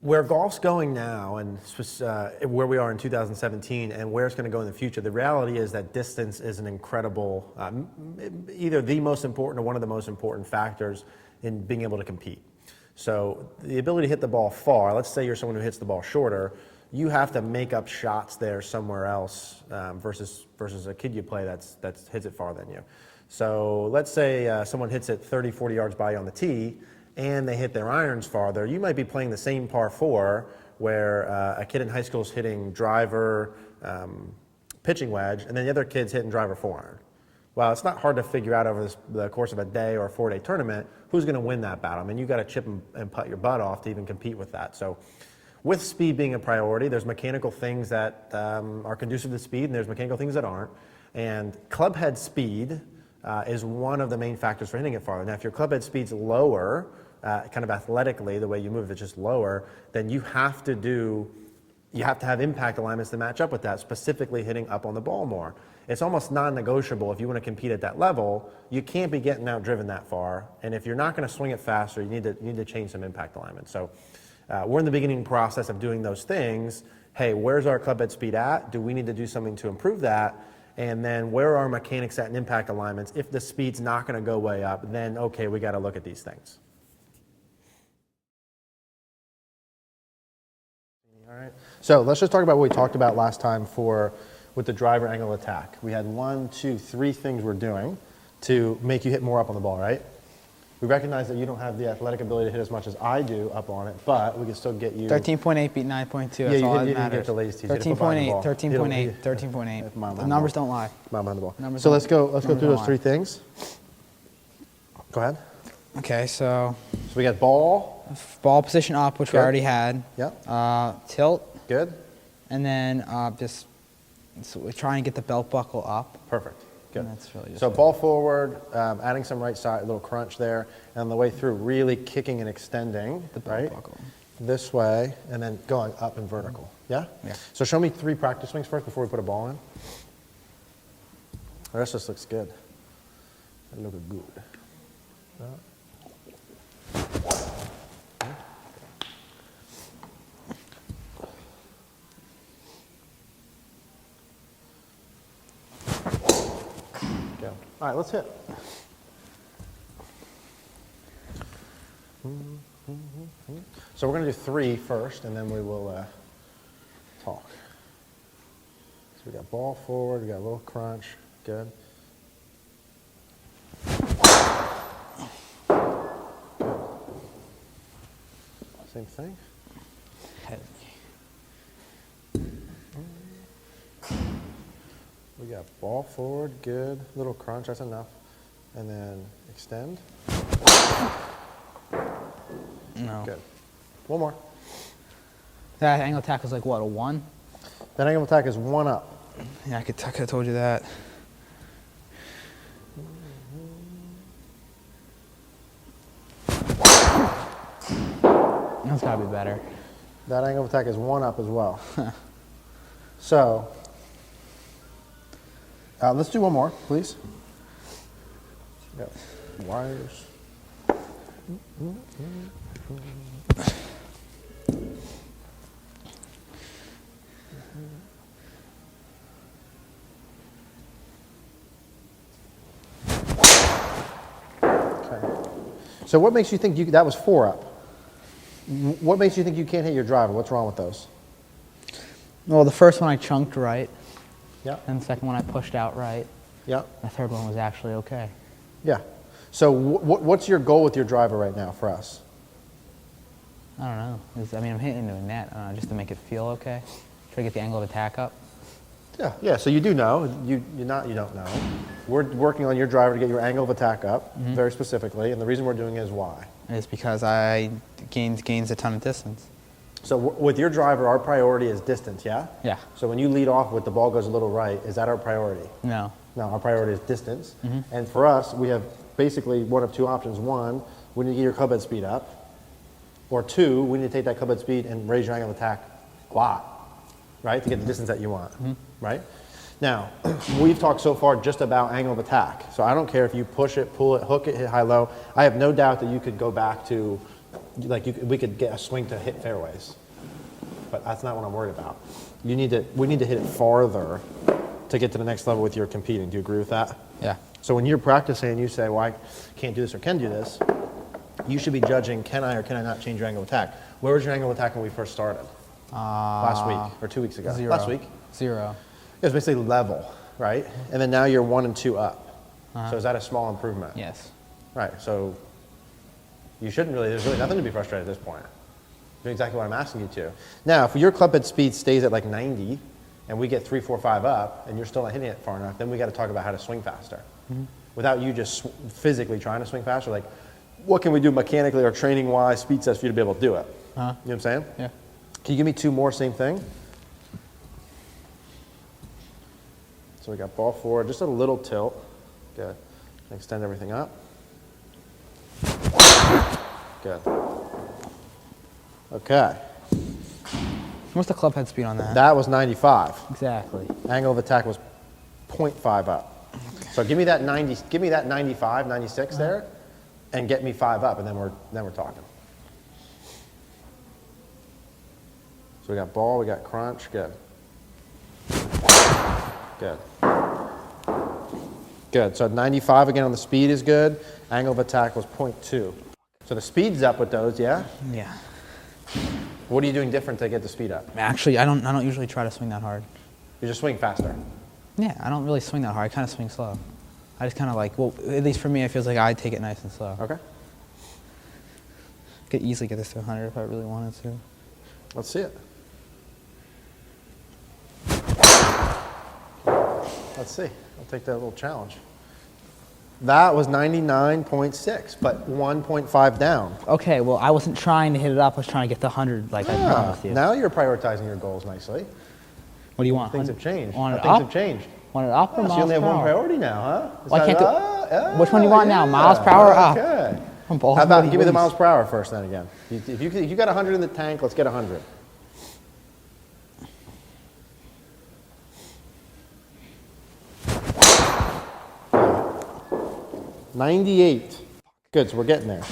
Where golf's going now, and where we are in 2017, and where it's going to go in the future, the reality is that distance is an incredible, either the most important or one of the most important factors in being able to compete. So the ability to hit the ball far, let's say you're someone who hits the ball shorter, you have to make up shots there somewhere else versus a kid you play that hits it farther than you. So let's say someone hits it 30, 40 yards by you on the tee, and they hit their irons farther. You might be playing the same par 4 where a kid in high school is hitting driver, pitching wedge, and then the other kid's hitting driver 4-iron. Well, it's not hard to figure out over the course of a day or a 4-day tournament who's going to win that battle. I mean, you got to chip and putt your butt off to even compete with that. So with speed being a priority, there's mechanical things that are conducive to speed, and there's mechanical things that aren't. And club head speed is one of the main factors for hitting it farther. Now, if your club head speed's lower, kind of athletically, the way you move it's just lower, then you have to have impact alignments to match up with that, specifically hitting up on the ball more. It's almost non-negotiable if you want to compete at that level. You can't be getting out-driven that far, and if you're not going to swing it faster, you need to change some impact alignment. So we're in the beginning process of doing those things. Hey, where's our club head speed at? Do we need to do something to improve that? And then where are our mechanics at in impact alignments? If the speed's not going to go way up, then okay, we got to look at these things. All right. So let's just talk about what we talked about last time with the driver angle attack. We had 1, 2, 3 things we're doing to make you hit more up on the ball, right? We recognize that you don't have the athletic ability to hit as much as I do up on it, but we can still get you. 13.8 beat 9.2. Yeah, that's all that you didn't matters. get the ladies' tees. 13.8, 13.8, 13.8. The numbers don't lie. Mom on the ball. So let's go through those 3 things. Go ahead. Okay, so we got ball position up, which we already had. Yep. Tilt. Good. And then so we're trying to get the belt buckle up. Perfect. Good. That's really just so ball forward, adding some right side, a little crunch there, and on the way through, really kicking and extending the belt buckle this way, and then going up and vertical. Yeah. Yeah. So show me 3 practice swings first before we put a ball in. The rest just looks good. That looks good. All right, let's hit. So we're going to do 3 first, and then we will talk. So we got ball forward, we got a little crunch. Good. Good. Same thing. We got ball forward, good. Little crunch, that's enough. And then extend. No. Good. One more. That angle attack is like what, a 1? That angle attack is 1 up. Yeah, I could have told you that. That's got to be better. That angle attack is 1 up as well. So, let's do one more, please. Got wires. Okay. So what makes you think that was 4 up? What makes you think you can't hit your driver? What's wrong with those? Well, the first one I chunked right. Yeah. And the second one I pushed out right. Yeah. The third one was actually okay. Yeah. So what's your goal with your driver right now for us? I don't know. I'm hitting into a net just to make it feel okay. Try to get the angle of attack up. Yeah. Yeah. So you do know. You don't know. We're working on your driver to get your angle of attack up very specifically, and the reason we're doing it is why? It's because I gains a ton of distance. So with your driver, our priority is distance, yeah? Yeah. So when you lead off with the ball goes a little right, is that our priority? No. No, our priority is distance. And for us, we have basically one of 2 options. 1, we need to get your club head speed up. Or 2, we need to take that club head speed and raise your angle of attack a lot, right? To get the distance that you want, right? Now, we've talked so far just about angle of attack. So I don't care if you push it, pull it, hook it, hit high-low. I have no doubt that you could go back to Like we could get a swing to hit fairways, but that's not what I'm worried about. We need to hit it farther to get to the next level with your competing. Do you agree with that? Yeah. So when you're practicing and you say, well, I can't do this or can do this, you should be judging, can I or can I not change your angle of attack? Where was your angle of attack when we first started? Last week or 2 weeks ago? 0. Last week? 0. It was basically level, right? And then now you're 1 and 2 up. So is that a small improvement? Yes. Right, so there's really nothing to be frustrated at this point. You're doing exactly what I'm asking you to. Now, if your club head speed stays at like 90 and we get 3, 4, 5 up and you're still not hitting it far enough, then we got to talk about how to swing faster. Without you just physically trying to swing faster, like what can we do mechanically or training wise, speed sets for you to be able to do it? You know what I'm saying? Yeah. Can you give me 2 more, same thing? So we got ball forward, just a little tilt. Good. Extend everything up. Good. Okay. What's the club head speed on that? That was 95. Exactly. Angle of attack was 0.5 up. So give me that 90, give me that 95, 96 there, and get me 5 up, and then we're talking. So we got ball, we got crunch, good. Good. Good, so 95 again on the speed is good. Angle of attack was 0.2. So the speed's up with those, yeah? Yeah. What are you doing different to get the speed up? Actually, I don't usually try to swing that hard. You just swing faster. Yeah, I don't really swing that hard. I kind of swing slow. I just kind of like, well, at least for me, it feels like I take it nice and slow. Okay. Could easily get this to 100 if I really wanted to. Let's see it. Let's see. I'll take that little challenge. That was 99.6, but 1.5 down. Okay, well, I wasn't trying to hit it up. I was trying to get the 100 like I promised you. Now you're prioritizing your goals nicely. What do you want? Things have changed. Want it Things up? have changed. Want it up or Oh, so miles you only have per one hour? priority now, huh? Well, I can't do. Which one do you want now? Miles per hour or up? Okay. I'm both How about really give me the pleased. miles per hour first then again. If you got 100 in the tank, let's get 100. $98. Good, so we're getting there.